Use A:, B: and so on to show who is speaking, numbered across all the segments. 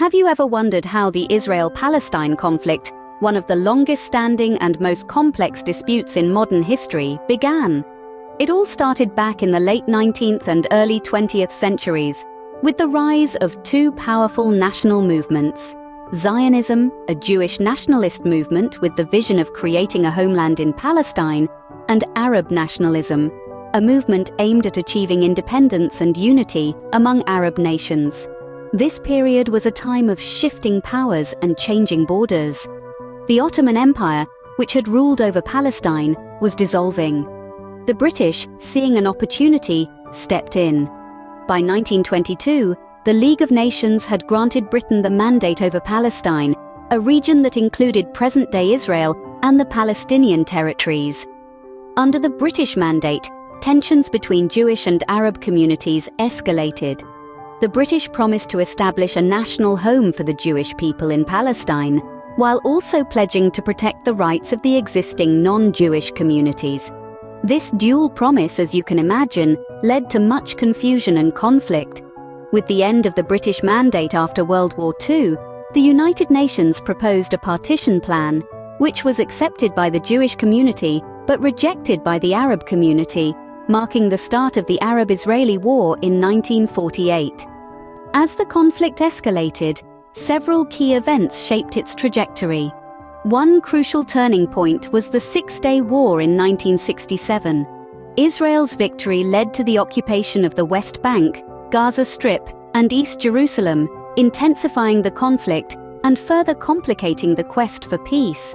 A: Have you ever wondered how the Israel-Palestine conflict, one of the longest-standing and most complex disputes in modern history, began? It all started back in the late 19th and early 20th centuries, with the rise of two powerful national movements: Zionism, a Jewish nationalist movement with the vision of creating a homeland in Palestine, and Arab nationalism, a movement aimed at achieving independence and unity among Arab nations. This period was a time of shifting powers and changing borders. The Ottoman Empire, which had ruled over Palestine, was dissolving. The British, seeing an opportunity, stepped in. By 1922, the League of Nations had granted Britain the mandate over Palestine, a region that included present-day Israel and the Palestinian territories. Under the British mandate, tensions between Jewish and Arab communities escalated. The British promised to establish a national home for the Jewish people in Palestine, while also pledging to protect the rights of the existing non-Jewish communities. This dual promise, as you can imagine, led to much confusion and conflict. With the end of the British mandate after World War II, the United Nations proposed a partition plan, which was accepted by the Jewish community but rejected by the Arab community, marking the start of the Arab-Israeli War in 1948. As the conflict escalated, several key events shaped its trajectory. One crucial turning point was the Six-Day War in 1967. Israel's victory led to the occupation of the West Bank, Gaza Strip, and East Jerusalem, intensifying the conflict and further complicating the quest for peace.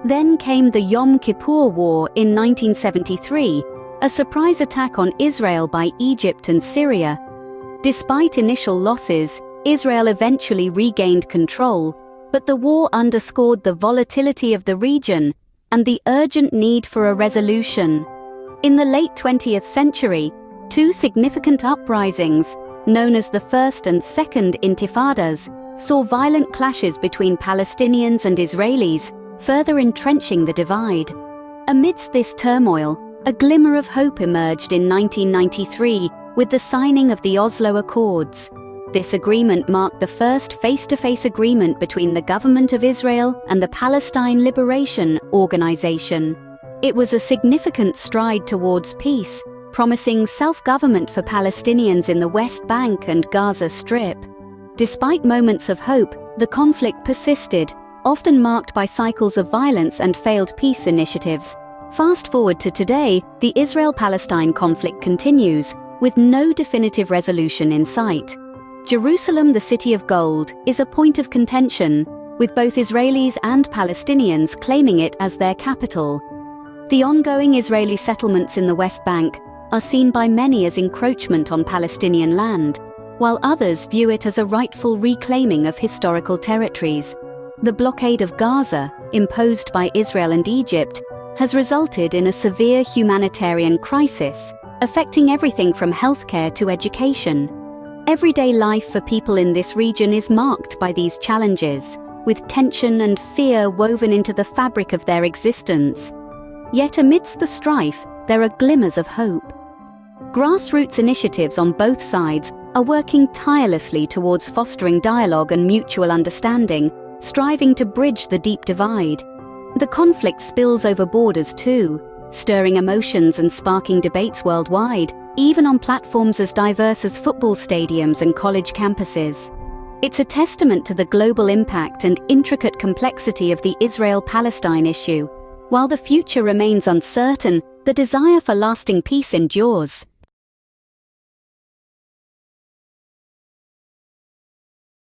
A: Then came the Yom Kippur War in 1973, a surprise attack on Israel by Egypt and Syria. Despite initial losses, Israel eventually regained control, but the war underscored the volatility of the region and the urgent need for a resolution. In the late 20th century, two significant uprisings, known as the First and Second Intifadas, saw violent clashes between Palestinians and Israelis, further entrenching the divide. Amidst this turmoil, a glimmer of hope emerged in 1993 with the signing of the Oslo Accords. This agreement marked the first face-to-face agreement between the government of Israel and the Palestine Liberation Organization. It was a significant stride towards peace, promising self-government for Palestinians in the West Bank and Gaza Strip. Despite moments of hope, the conflict persisted, often marked by cycles of violence and failed peace initiatives. Fast forward to today, the Israel-Palestine conflict continues, with no definitive resolution in sight. Jerusalem, the City of Gold, is a point of contention, with both Israelis and Palestinians claiming it as their capital. The ongoing Israeli settlements in the West Bank are seen by many as encroachment on Palestinian land, while others view it as a rightful reclaiming of historical territories. The blockade of Gaza, imposed by Israel and Egypt, has resulted in a severe humanitarian crisis, affecting everything from healthcare to education. Everyday life for people in this region is marked by these challenges, with tension and fear woven into the fabric of their existence. Yet amidst the strife, there are glimmers of hope. Grassroots initiatives on both sides are working tirelessly towards fostering dialogue and mutual understanding, striving to bridge the deep divide. The conflict spills over borders too, stirring emotions and sparking debates worldwide, even on platforms as diverse as football stadiums and college campuses. It's a testament to the global impact and intricate complexity of the Israel-Palestine issue. While the future remains uncertain, the desire for lasting peace endures.